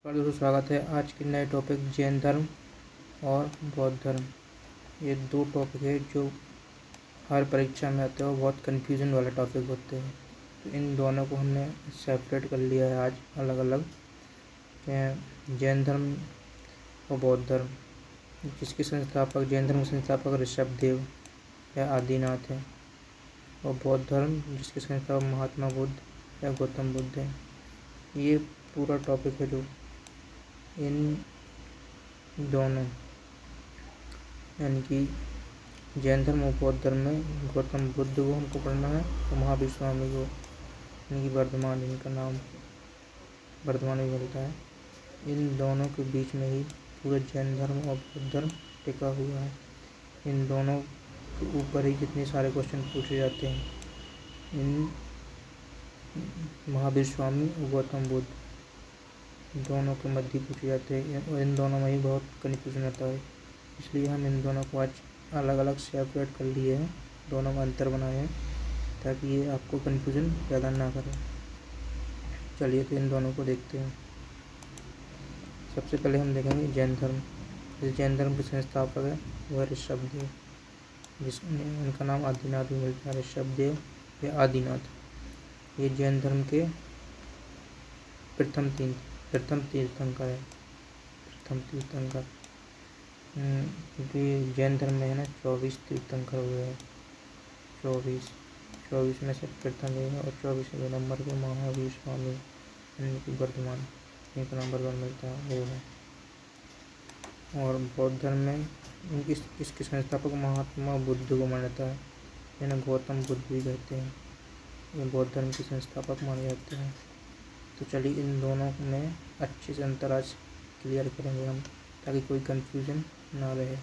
दोस्तों स्वागत है आज के नए टॉपिक जैन धर्म और बौद्ध धर्म। ये दो टॉपिक है जो हर परीक्षा में आते हैं और बहुत कन्फ्यूजन वाले टॉपिक होते हैं। तो इन दोनों को हमने सेपरेट कर लिया है आज अलग अलग। जैन धर्म और बौद्ध धर्म, जिसके संस्थापक जैन धर्म के संस्थापक ऋषभदेव या आदिनाथ है, और बौद्ध धर्म जिसके संस्थापक महात्मा बुद्ध या गौतम बुद्ध है। ये पूरा टॉपिक है जो इन दोनों यानी कि जैन धर्म और बौद्ध धर्म में गौतम बुद्ध को हमको पढ़ना है और महावीर स्वामी को, यानी कि वर्धमान, इनका नाम वर्धमान भी मिलता है। इन दोनों के बीच में ही पूरा जैन धर्म और बौद्ध धर्म टिका हुआ है। इन दोनों के ऊपर ही कितने सारे क्वेश्चन पूछे जाते हैं। इन महावीर स्वामी और गौतम बुद्ध दोनों के मध्य पूछे जाते हैं और इन दोनों में ही बहुत कन्फ्यूजन होता है। इसलिए हम इन दोनों को आज अलग अलग सेपरेट कर लिए हैं, दोनों में अंतर बनाए हैं ताकि ये आपको कन्फ्यूजन ज़्यादा ना करे। चलिए तो इन दोनों को देखते हैं। सबसे पहले हम देखेंगे जैन धर्म। इस जैन धर्म के संस्थापक है वह ऋषभदेव, जिसमें उनका नाम आदिनाथ भी मिलता है। ऋषभदेव या आदिनाथ ये जैन धर्म के प्रथम तीर्थंकर है। क्योंकि जैन धर्म में है ना 24 तीर्थंकर हुए हैं। 24 में से प्रथम है और 24वें नंबर पे महावीर स्वामी यानी कि वर्धमान, इनका नंबर 1 मिलता है वो है। और बौद्ध धर्म में इसके संस्थापक महात्मा बुद्ध को मान्यता है, जिन्हें गौतम बुद्ध भी कहते हैं। ये बौद्ध धर्म के संस्थापक माने जाते हैं। तो चलिए इन दोनों में अच्छे से अंतर आज क्लियर करेंगे हम, ताकि कोई कंफ्यूजन ना रहे।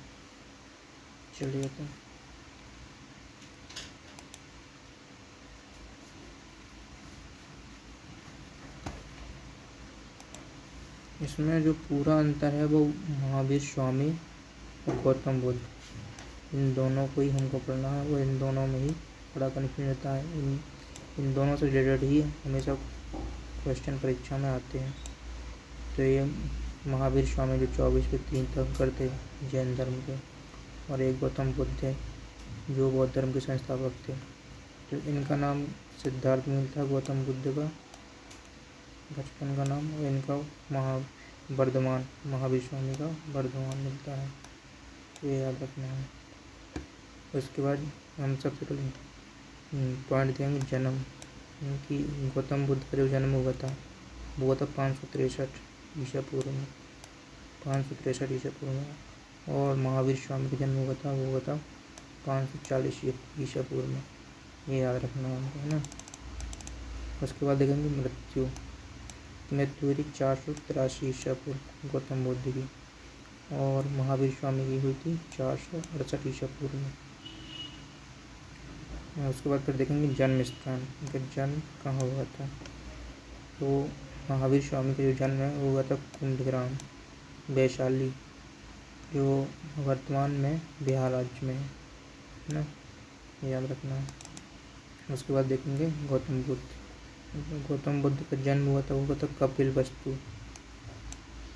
चलिए तो इसमें जो पूरा अंतर है वो महावीर स्वामी और गौतम बुद्ध, इन दोनों को ही हमको पढ़ना है। वो इन दोनों में ही बड़ा कन्फ्यूजन होता है। इन दोनों से रिलेटेड ही हमेशा क्वेश्चन परीक्षा में आते हैं। तो ये महावीर स्वामी जो 24 पे 3 तक करते जैन धर्म के, और एक गौतम बुद्ध है जो बौद्ध धर्म के संस्थापक थे। तो इनका नाम सिद्धार्थ मिलता है गौतम बुद्ध का बचपन का नाम, और इनका वर्धमान महावीर स्वामी का वर्धमान मिलता है। ये याद रखना है। उसके बाद हम सबसे पहले पॉइंट देंगे जन्म, कि गौतम बुद्ध का जो जन्म हुआ था वो हुआ था 563 ईसा पूर्व में, 563 ईसा पूर्व में। और महावीर स्वामी का जन्म हुआ था वो हुआ था 540 ईसा पूर्व में। ये याद रखना है हमको, है ना। उसके बाद देखेंगे मृत्यु हुई थी 483 ईसा पूर्व गौतम बुद्ध की, और महावीर स्वामी की हुई थी 468 ईसा पूर्व में। उसके बाद फिर देखेंगे जन्म स्थान, उनका जन्म कहाँ हुआ था। तो महावीर स्वामी का जो जन्म है वो हुआ था कुंडग्राम, वैशाली, जो वर्तमान में बिहार राज्य में है ना, याद रखना है। उसके बाद देखेंगे गौतम बुद्ध। गौतम बुद्ध का जन्म हुआ था वो हुआ था कपिलवस्तु,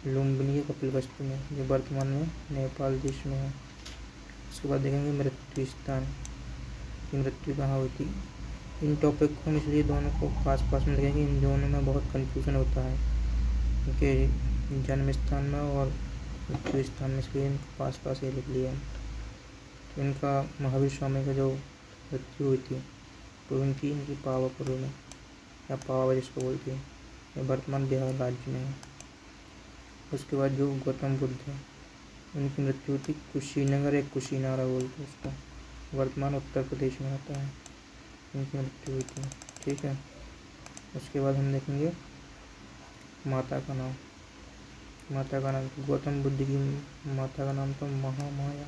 लुम्बिनी कपिलवस्तु में, जो वर्तमान में नेपाल देश में है। उसके बाद देखेंगे मृत्यु स्थान, की मृत्यु कहाँ हुई थी। इन टॉपिक को हम इसलिए दोनों को पास में लिखेंगे, इन दोनों में बहुत कन्फ्यूजन होता है, क्योंकि जन्म स्थान में और मृत्यु स्थान में, इसलिए इनको पास ये लिख लिया। तो इनका महावीर स्वामी का जो मृत्यु हुई थी तो इनकी पावापुर में, या पावा जिसको बोलते हैं, ये वर्तमान बिहार राज्य में है। उसके बाद जो गौतम बुद्ध है उनकी मृत्यु हुई थी कुशीनगर या कुशीनारा बोलते हैं उसको, वर्तमान उत्तर प्रदेश में आता है, उनकी मृत्यु हुई थी। ठीक है। उसके बाद हम देखेंगे माता का नाम। गौतम बुद्ध की माता का नाम था महामाया,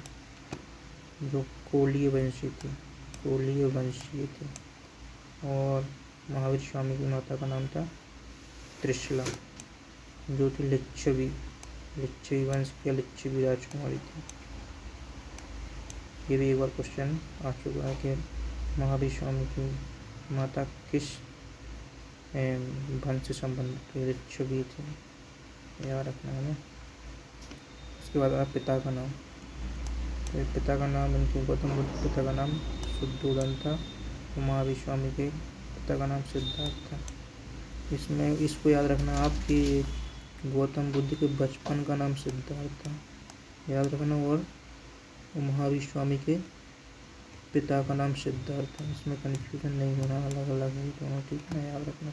जो कोलीय वंशीय थी। और महावीर स्वामी की माता का नाम था त्रिशला, जो थी लिच्छवी वंश की लिच्छवी राजकुमारी थी। ये भी एक बार क्वेश्चन आ चुका है कि महावीर स्वामी की माता किस वंश से संबंधित लिच्छवी थी। याद रखना है ना। उसके बाद आप पिता का नाम, तो पिता का नाम इनके गौतम बुद्ध के पिता का नाम शुद्धोधन था, तो महावीर स्वामी के पिता का नाम सिद्धार्थ था। इसमें इसको याद रखना आप कि गौतम बुद्ध के बचपन का नाम सिद्धार्थ था, याद रखना। और महावीर स्वामी के पिता का नाम सिद्धार्थ है, इसमें कन्फ्यूजन नहीं होना, अलग अलग है दोनों, ठीक है, याद रखना।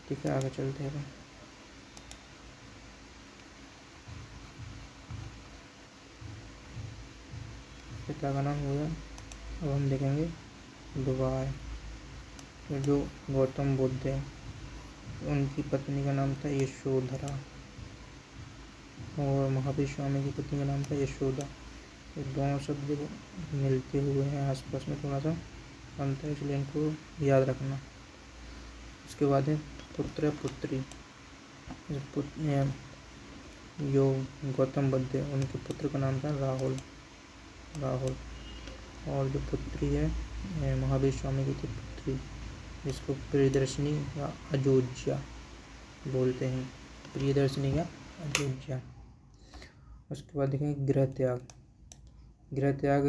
ठीक है, आगे चलते हैं। पिता का नाम हो गया। अब हम देखेंगे विवाह। तो जो गौतम बुद्ध है उनकी पत्नी का नाम था यशोधरा, और महावीर स्वामी की पत्नी का नाम था यशोदा। तो दोनों शब्द मिलते हुए हैं, आसपास में थोड़ा सा अंतर है, इसलिए इनको याद रखना। उसके बाद है पुत्र पुत्री। जो गौतम बुद्ध है उनके पुत्र का नाम था राहुल। और जो पुत्री है महावीर स्वामी की थी पुत्री, जिसको प्रियदर्शनी या अयोध्या बोलते हैं, प्रियदर्शनी या अयोध्या। उसके बाद देखेंगे गृह त्याग।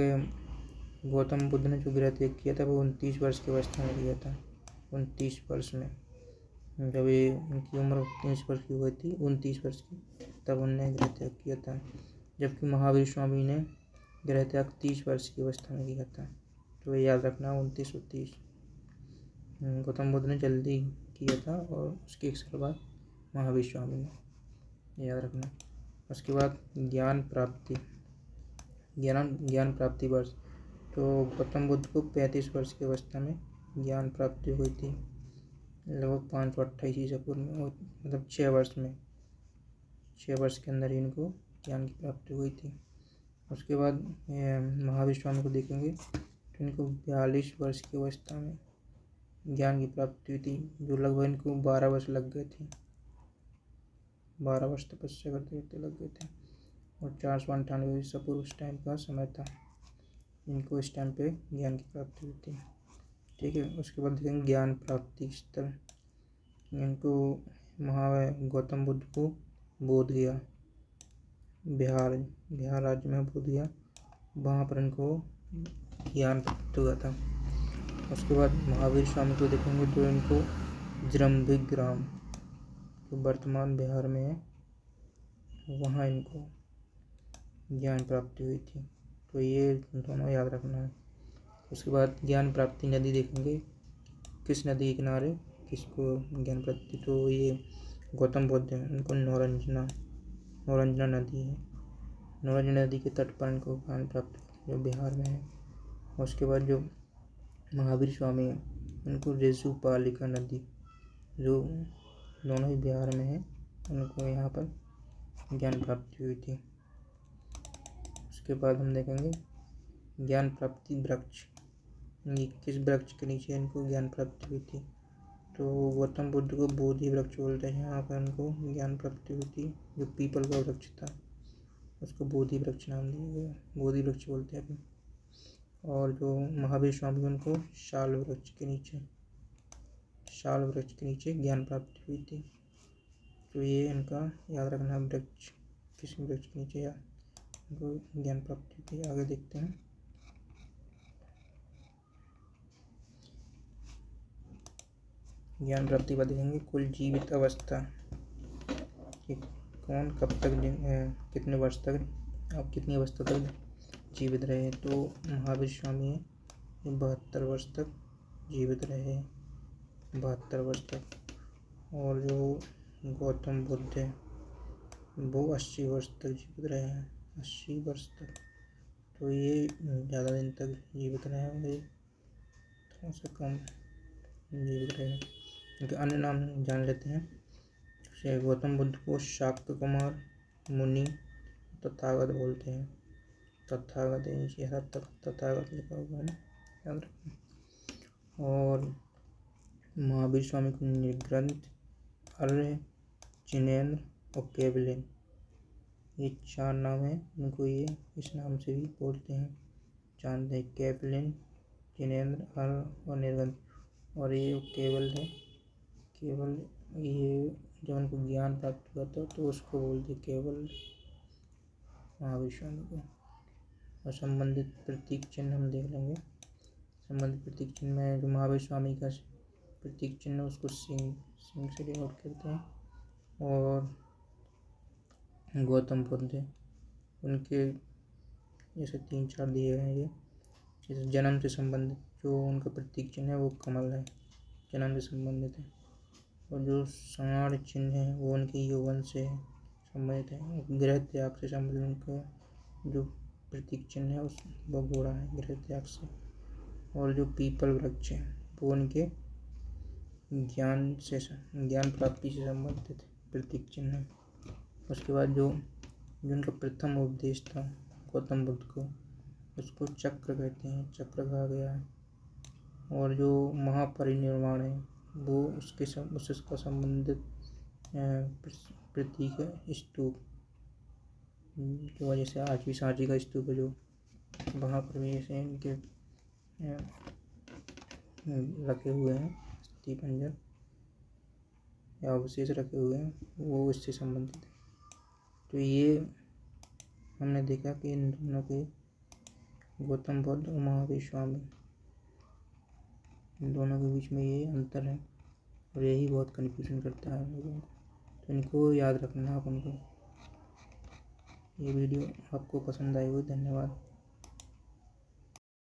गौतम बुद्ध ने जो गृह त्याग किया था वो 29 वर्ष की अवस्था में किया था। 29 वर्ष में, जब ये उनकी उम्र 29 वर्ष की हुई थी, 29 वर्ष की, तब उन्होंने गृह त्याग किया था। जबकि महावीर स्वामी ने गृह त्याग 30 वर्ष की अवस्था में किया था। तो ये याद रखना, 29 और 30। गौतम बुद्ध ने जल्दी किया था और उसके 1 साल बाद महावीर स्वामी ने, याद रखना। उसके बाद ज्ञान प्राप्ति वर्ष। तो गौतम बुद्ध को 35 वर्ष की अवस्था में ज्ञान प्राप्ति हुई थी, लगभग 528 ईसा पूर्व में, मतलब 6 वर्ष में, 6 वर्ष के अंदर इनको ज्ञान की प्राप्ति हुई थी। उसके बाद महावीर स्वामी को देखेंगे तो इनको 42 वर्ष की अवस्था में ज्ञान की प्राप्ति हुई थी, जो लगभग इनको 12 वर्ष लग गए थे, 12 वर्ष तपस्या करते लग गए थे। और 498 ईसा पूर्व उस टाइम का समय था, इनको इस टाइम पे ज्ञान की प्राप्ति हुई थी, ठीक है। उसके बाद देखेंगे ज्ञान प्राप्ति स्थल। इनको गौतम बुद्ध को बोध गया, बिहार राज्य में बोध गया, वहाँ पर इनको ज्ञान प्राप्त हुआ था। उसके बाद महावीर स्वामी को देखेंगे तो इनको जृंभिक ग्राम, जो वर्तमान बिहार में है, वहाँ इनको ज्ञान प्राप्ति हुई थी। तो ये दोनों याद रखना है। उसके बाद ज्ञान प्राप्ति नदी देखेंगे, किस नदी के किनारे किसको ज्ञान प्राप्ति, तो ये गौतम बुद्ध है, उनको नौरंजना नदी है, नौरंजना नदी के तट पर इनको ज्ञान प्राप्त जो बिहार में है। उसके बाद जो महावीर स्वामी है उनको ऋजुपालिका नदी, जो दोनों ही बिहार में है, उनको यहाँ पर ज्ञान प्राप्ति हुई थी। उसके बाद हम देखेंगे ज्ञान प्राप्ति वृक्ष, ये किस वृक्ष के नीचे इनको ज्ञान प्राप्ति हुई थी, तो गौतम बुद्ध को बोधि वृक्ष बोलते हैं, यहाँ पर इनको ज्ञान प्राप्ति हुई थी। जो पीपल का वृक्ष था उसको बोधि वृक्ष नाम दिया गया, बोधि वृक्ष बोलते हैं अभी। और जो महावीर स्वामी उनको शाल वृक्ष के नीचे ज्ञान प्राप्ति हुई थी। तो ये इनका याद रखना, वृक्ष किस वृक्ष के नीचे या इनको ज्ञान प्राप्ति हुई थी। आगे देखते हैं। ज्ञान प्राप्ति बाद देखेंगे कुल जीवित अवस्था, कि कौन कब तक कितने वर्ष तक, आप कितनी अवस्था तक जीवित रहे। तो महावीर स्वामी 72 वर्ष तक जीवित रहे, 72 वर्ष तक। और जो गौतम बुद्ध है वो 80 वर्ष तक जीवित रहे हैं, 80 वर्ष तक। तो ये ज़्यादा दिन तक जीवित रहे होंगे, थोड़ा सा कम जीवित रहे। उनके अन्य नाम जान लेते हैं। गौतम बुद्ध को शाक्य कुमार, मुनि, तथागत बोलते हैं। तथागत तथागत लिखा हुआ है, याद रखना। और महावीर स्वामी को निर्ग्रंथ, अर्य, जिनेन्द्र और केवलिन, ये 4 नाम हैं, इनको ये इस नाम से भी बोलते हैं, जानते हैं। केवलिन, जिनेन्द्र, अर्य और निर्ग्रंथ। और ये केवल है, केवल ये जब उनको ज्ञान प्राप्त हुआ था तो उसको बोलते केवल महावीर स्वामी को। और संबंधित प्रतीक चिन्ह हम देख लेंगे। संबंधित प्रतीक चिन्ह में जो महावीर स्वामी का प्रतीक चिन्ह उसको सिंह से डिनोट करते हैं। और गौतम बुद्ध उनके जैसे 3-4 दिए हैं। ये जैसे जन्म से संबंधित जो उनका प्रतीक चिन्ह है वो कमल है, जन्म से संबंधित है। और जो साण चिन्ह है वो उनके यौवन से संबंधित है। गृह त्याग से संबंधित उनका जो प्रतीक चिन्ह है उस वो घोड़ा है, गृह त्याग से। और जो पीपल वृक्ष है वो उनके ज्ञान प्राप्ति से संबंधित प्रतीक चिन्ह है। उसके बाद जो उनका प्रथम उपदेश था गौतम बुद्ध को, उसको चक्र कहते हैं, चक्र कहा गया है। और जो महापरिनिर्वाण है वो उसका संबंधित प्रतीक है स्तूप, जो जैसे आज भी सांची का स्तूप है, जो वहाँ पर भी ऐसे इनके रखे हुए हैं अस्थि पंजर या अवशेष रखे हुए हैं, वो इससे संबंधित है। तो ये हमने देखा कि इन दोनों के गौतम बुद्ध और महावीर स्वामी, इन दोनों के बीच में ये अंतर है और यही बहुत कन्फ्यूजन करता है लोगों को। तो इनको याद रखना आप उनको। ये वीडियो आपको पसंद आई हो, धन्यवाद।